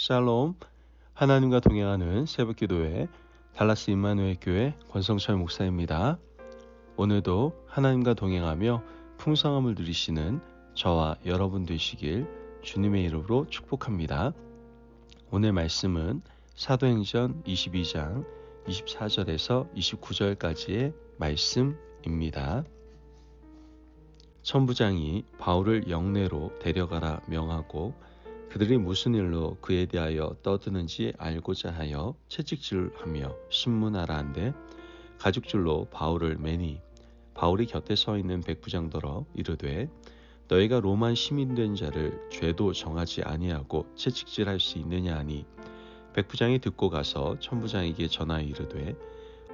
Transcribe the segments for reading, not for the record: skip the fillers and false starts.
샬롬. 하나님과 동행하는 새벽기도회 달라스 임마누엘 교회 권성철 목사입니다. 오늘도 하나님과 동행하며 풍성함을 누리시는 저와 여러분 되시길 주님의 이름으로 축복합니다. 오늘 말씀은 사도행전 22장 24절에서 29절까지의 말씀입니다. 천부장이 바울을 영내로 데려가라 명하고 그들이 무슨 일로 그에 대하여 떠드는지 알고자 하여 채찍질하며 신문하라 한데 가죽줄로 바울을 매니 바울이 곁에 서 있는 백부장더러 이르되 너희가 로마 시민된 자를 죄도 정하지 아니하고 채찍질할 수 있느냐 하니 백부장이 듣고 가서 천부장에게 전하여 이르되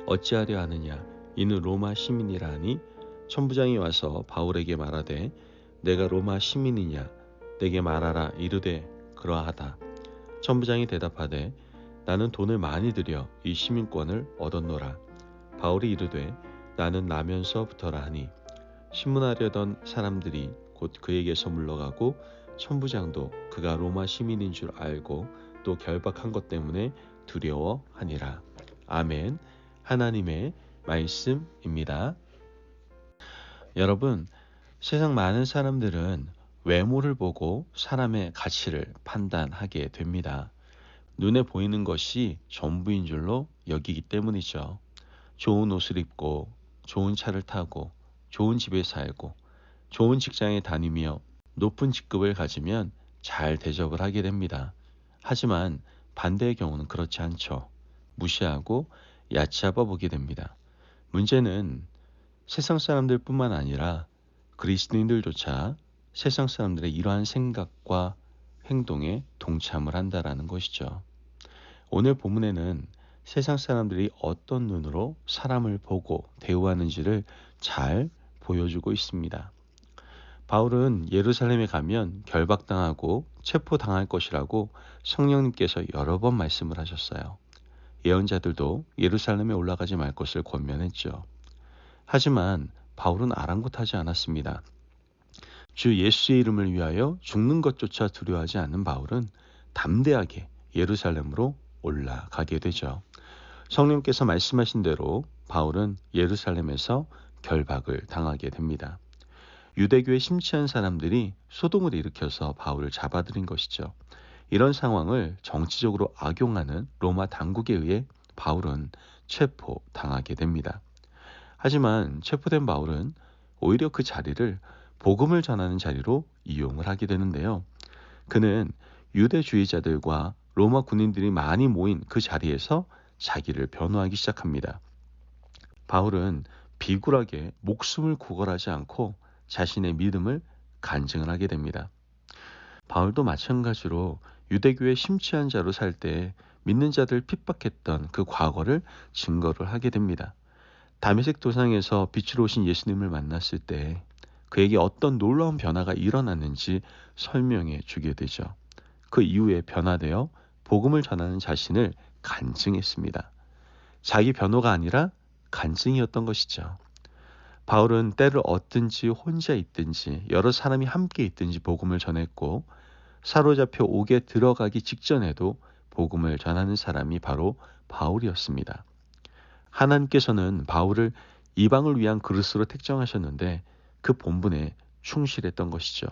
어찌하려 하느냐 이는 로마 시민이라 하니 천부장이 와서 바울에게 말하되 내가 로마 시민이냐 내게 말하라 이르되 그러하다. 천부장이 대답하되 나는 돈을 많이 들여 이 시민권을 얻었노라. 바울이 이르되 나는 나면서부터라 하니 신문하려던 사람들이 곧 그에게서 물러가고 천부장도 그가 로마 시민인 줄 알고 또 결박한 것 때문에 두려워하니라. 아멘. 하나님의 말씀입니다. 여러분, 세상 많은 사람들은 외모를 보고 사람의 가치를 판단하게 됩니다. 눈에 보이는 것이 전부인 줄로 여기기 때문이죠. 좋은 옷을 입고 좋은 차를 타고 좋은 집에 살고 좋은 직장에 다니며 높은 직급을 가지면 잘 대접을 하게 됩니다. 하지만 반대의 경우는 그렇지 않죠. 무시하고 야치잡아 보게 됩니다. 문제는 세상 사람들뿐만 아니라 그리스도인들조차 세상 사람들의 이러한 생각과 행동에 동참을 한다라는 것이죠. 오늘 본문에는 세상 사람들이 어떤 눈으로 사람을 보고 대우하는지를 잘 보여주고 있습니다. 바울은 예루살렘에 가면 결박당하고 체포당할 것이라고 성령님께서 여러 번 말씀을 하셨어요. 예언자들도 예루살렘에 올라가지 말 것을 권면했죠. 하지만 바울은 아랑곳하지 않았습니다. 주 예수의 이름을 위하여 죽는 것조차 두려워하지 않는 바울은 담대하게 예루살렘으로 올라가게 되죠. 성령께서 말씀하신 대로 바울은 예루살렘에서 결박을 당하게 됩니다. 유대교에 심취한 사람들이 소동을 일으켜서 바울을 잡아들인 것이죠. 이런 상황을 정치적으로 악용하는 로마 당국에 의해 바울은 체포당하게 됩니다. 하지만 체포된 바울은 오히려 그 자리를 복음을 전하는 자리로 이용을 하게 되는데요. 그는 유대주의자들과 로마 군인들이 많이 모인 그 자리에서 자기를 변호하기 시작합니다. 바울은 비굴하게 목숨을 구걸하지 않고 자신의 믿음을 간증을 하게 됩니다. 바울도 마찬가지로 유대교에 심취한 자로 살 때 믿는 자들을 핍박했던 그 과거를 증거를 하게 됩니다. 다메섹 도상에서 빛으로 오신 예수님을 만났을 때 그에게 어떤 놀라운 변화가 일어났는지 설명해 주게 되죠. 그 이후에 변화되어 복음을 전하는 자신을 간증했습니다. 자기 변호가 아니라 간증이었던 것이죠. 바울은 때를 얻든지 혼자 있든지 여러 사람이 함께 있든지 복음을 전했고 사로잡혀 옥에 들어가기 직전에도 복음을 전하는 사람이 바로 바울이었습니다. 하나님께서는 바울을 이방을 위한 그릇으로 택정하셨는데 그 본분에 충실했던 것이죠.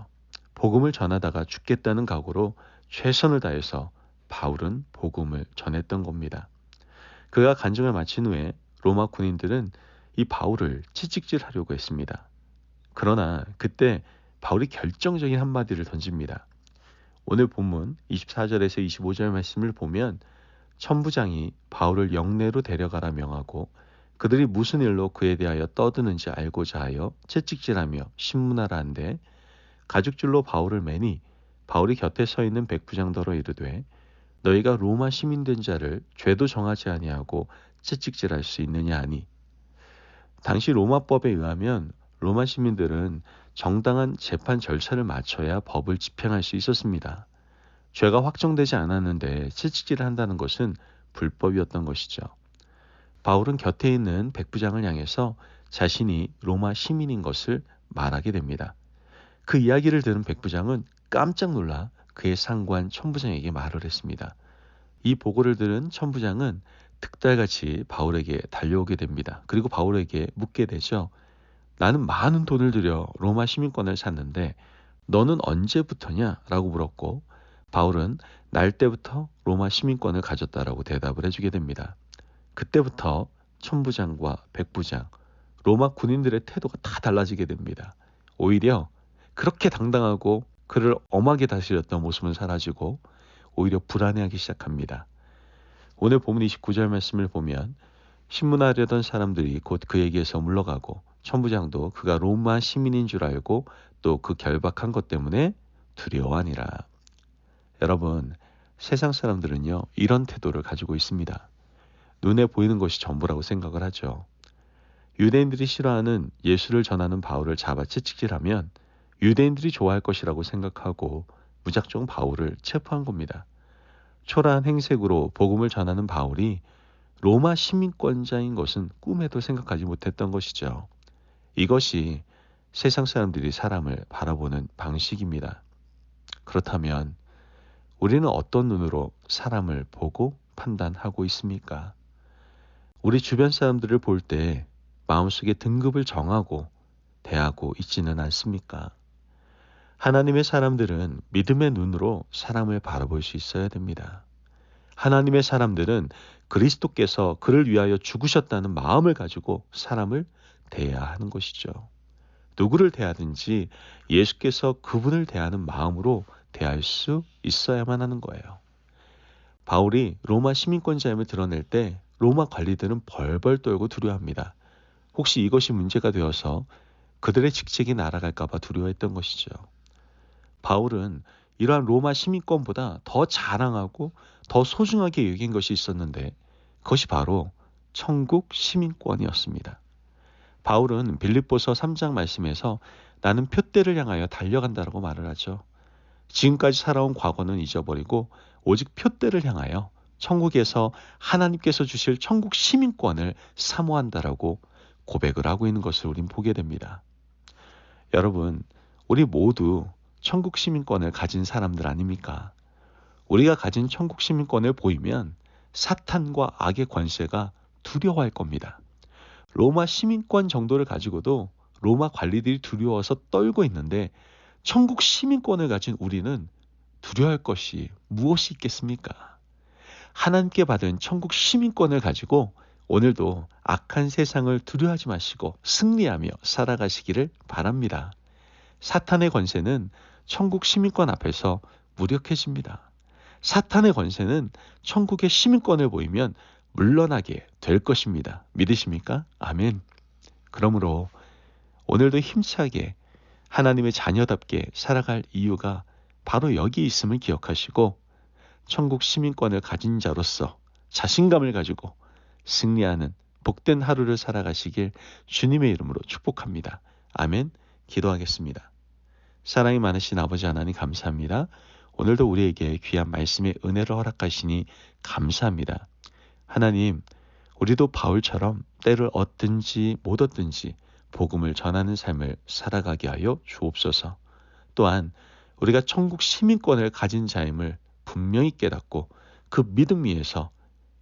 복음을 전하다가 죽겠다는 각오로 최선을 다해서 바울은 복음을 전했던 겁니다. 그가 간증을 마친 후에 로마 군인들은 이 바울을 채찍질하려고 했습니다. 그러나 그때 바울이 결정적인 한마디를 던집니다. 오늘 본문 24절에서 25절 말씀을 보면 천부장이 바울을 영내로 데려가라 명하고 그들이 무슨 일로 그에 대하여 떠드는지 알고자 하여 채찍질하며 신문하라 한데 가죽줄로 바울을 매니 바울이 곁에 서 있는 백부장더러 이르되 너희가 로마 시민된 자를 죄도 정하지 아니하고 채찍질할 수 있느냐 하니 당시 로마법에 의하면 로마 시민들은 정당한 재판 절차를 마쳐야 법을 집행할 수 있었습니다. 죄가 확정되지 않았는데 채찍질을 한다는 것은 불법이었던 것이죠. 바울은 곁에 있는 백부장을 향해서 자신이 로마 시민인 것을 말하게 됩니다. 그 이야기를 들은 백부장은 깜짝 놀라 그의 상관 천부장에게 말을 했습니다. 이 보고를 들은 천부장은 득달같이 바울에게 달려오게 됩니다. 그리고 바울에게 묻게 되죠. 나는 많은 돈을 들여 로마 시민권을 샀는데 너는 언제부터냐? 라고 물었고 바울은 날 때부터 로마 시민권을 가졌다라고 대답을 해주게 됩니다. 그때부터 천부장과 백부장, 로마 군인들의 태도가 다 달라지게 됩니다. 오히려 그렇게 당당하고 그를 엄하게 다스렸던 모습은 사라지고 오히려 불안해하기 시작합니다. 오늘 본문 29절 말씀을 보면 신문하려던 사람들이 곧 그에게서 물러가고 천부장도 그가 로마 시민인 줄 알고 또 그 결박한 것 때문에 두려워하니라. 여러분, 세상 사람들은요, 이런 태도를 가지고 있습니다. 눈에 보이는 것이 전부라고 생각을 하죠. 유대인들이 싫어하는 예수를 전하는 바울을 잡아 채찍질하면 유대인들이 좋아할 것이라고 생각하고 무작정 바울을 체포한 겁니다. 초라한 행색으로 복음을 전하는 바울이 로마 시민권자인 것은 꿈에도 생각하지 못했던 것이죠. 이것이 세상 사람들이 사람을 바라보는 방식입니다. 그렇다면 우리는 어떤 눈으로 사람을 보고 판단하고 있습니까? 우리 주변 사람들을 볼 때 마음속에 등급을 정하고 대하고 있지는 않습니까? 하나님의 사람들은 믿음의 눈으로 사람을 바라볼 수 있어야 됩니다. 하나님의 사람들은 그리스도께서 그를 위하여 죽으셨다는 마음을 가지고 사람을 대해야 하는 것이죠. 누구를 대하든지 예수께서 그분을 대하는 마음으로 대할 수 있어야만 하는 거예요. 바울이 로마 시민권자임을 드러낼 때 로마 관리들은 벌벌 떨고 두려워합니다. 혹시 이것이 문제가 되어서 그들의 직책이 날아갈까 봐 두려워했던 것이죠. 바울은 이러한 로마 시민권보다 더 자랑하고 더 소중하게 여긴 것이 있었는데 그것이 바로 천국 시민권이었습니다. 바울은 빌립보서 3장 말씀에서 나는 표대를 향하여 달려간다라고 말을 하죠. 지금까지 살아온 과거는 잊어버리고 오직 표대를 향하여 천국에서 하나님께서 주실 천국 시민권을 사모한다라고 고백을 하고 있는 것을 우린 보게 됩니다. 여러분, 우리 모두 천국 시민권을 가진 사람들 아닙니까? 우리가 가진 천국 시민권을 보이면 사탄과 악의 권세가 두려워할 겁니다. 로마 시민권 정도를 가지고도 로마 관리들이 두려워서 떨고 있는데 천국 시민권을 가진 우리는 두려워할 것이 무엇이 있겠습니까? 하나님께 받은 천국 시민권을 가지고 오늘도 악한 세상을 두려워하지 마시고 승리하며 살아가시기를 바랍니다. 사탄의 권세는 천국 시민권 앞에서 무력해집니다. 사탄의 권세는 천국의 시민권을 보이면 물러나게 될 것입니다. 믿으십니까? 아멘. 그러므로 오늘도 힘차게 하나님의 자녀답게 살아갈 이유가 바로 여기 있음을 기억하시고 천국 시민권을 가진 자로서 자신감을 가지고 승리하는 복된 하루를 살아가시길 주님의 이름으로 축복합니다. 아멘. 기도하겠습니다. 사랑이 많으신 아버지 하나님 감사합니다. 오늘도 우리에게 귀한 말씀의 은혜를 허락하시니 감사합니다. 하나님, 우리도 바울처럼 때를 얻든지 못 얻든지 복음을 전하는 삶을 살아가게 하여 주옵소서. 또한 우리가 천국 시민권을 가진 자임을 분명히 깨닫고 그 믿음 위에서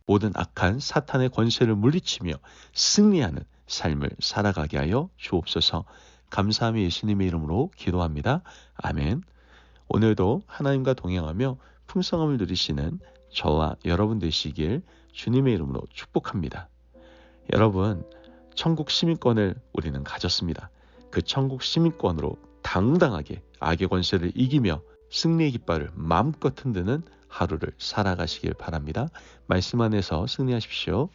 모든 악한 사탄의 권세를 물리치며 승리하는 삶을 살아가게 하여 주옵소서. 감사하며 예수님의 이름으로 기도합니다. 아멘. 오늘도 하나님과 동행하며 풍성함을 누리시는 저와 여러분 되시길 주님의 이름으로 축복합니다. 여러분, 천국 시민권을 우리는 가졌습니다. 그 천국 시민권으로 당당하게 악의 권세를 이기며 승리의 깃발을 마음껏 흔드는 하루를 살아가시길 바랍니다. 말씀 안에서 승리하십시오.